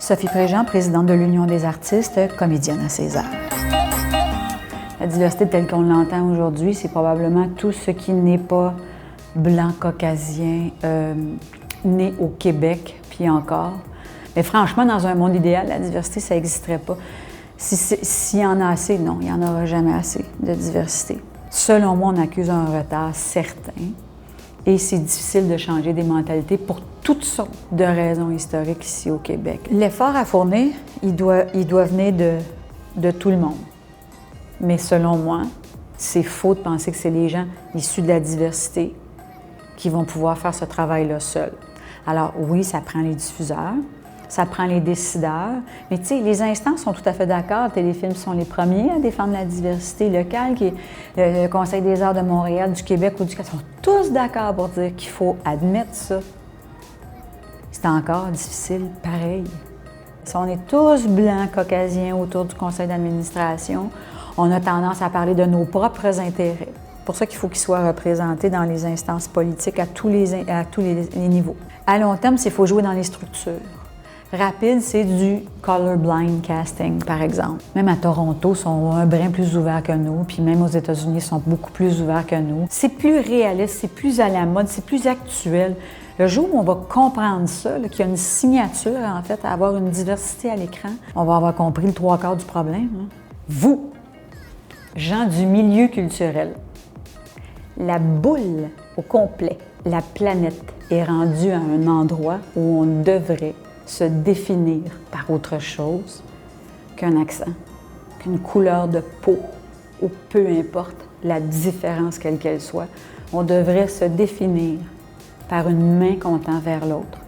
Sophie Préjean, présidente de l'Union des artistes, comédienne à César. La diversité telle qu'on l'entend aujourd'hui, c'est probablement tout ce qui n'est pas blanc, caucasien, né au Québec, puis encore. Mais franchement, dans un monde idéal, la diversité, ça n'existerait pas. S'il y en a assez, non, il n'y en aura jamais assez de diversité. Selon moi, on accuse un retard certain et c'est difficile de changer des mentalités pour toutes sortes de raisons historiques ici au Québec. L'effort à fournir, il doit venir de tout le monde. Mais selon moi, c'est faux de penser que c'est les gens issus de la diversité qui vont pouvoir faire ce travail-là seuls. Alors oui, ça prend les diffuseurs, ça prend les décideurs, mais tu sais, les instances sont tout à fait d'accord. Téléfilms sont les premiers à défendre la diversité locale, qui est le Conseil des arts de Montréal, du Québec ou du Canada, sont tous d'accord pour dire qu'il faut admettre ça. C'est encore difficile, pareil. Si on est tous blancs, caucasiens autour du conseil d'administration, on a tendance à parler de nos propres intérêts. C'est pour ça qu'il faut qu'ils soient représentés dans les instances politiques à tous les niveaux. À long terme, il faut jouer dans les structures. Rapide, c'est du colorblind casting, par exemple. Même à Toronto, ils sont un brin plus ouverts que nous, puis même aux États-Unis, ils sont beaucoup plus ouverts que nous. C'est plus réaliste, c'est plus à la mode, c'est plus actuel. Le jour où on va comprendre ça, qu'il y a une signature, en fait, à avoir une diversité à l'écran, on va avoir compris le 3/4 du problème. Vous, gens du milieu culturel, la boule au complet, la planète est rendue à un endroit où on devrait se définir par autre chose qu'un accent, qu'une couleur de peau, ou peu importe la différence quelle qu'elle soit. On devrait se définir par une main qu'on tend vers l'autre,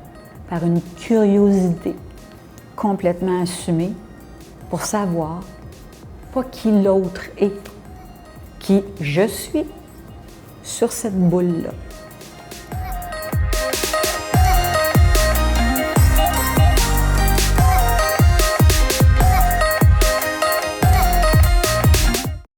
par une curiosité complètement assumée pour savoir pas qui l'autre est, qui je suis sur cette boule-là.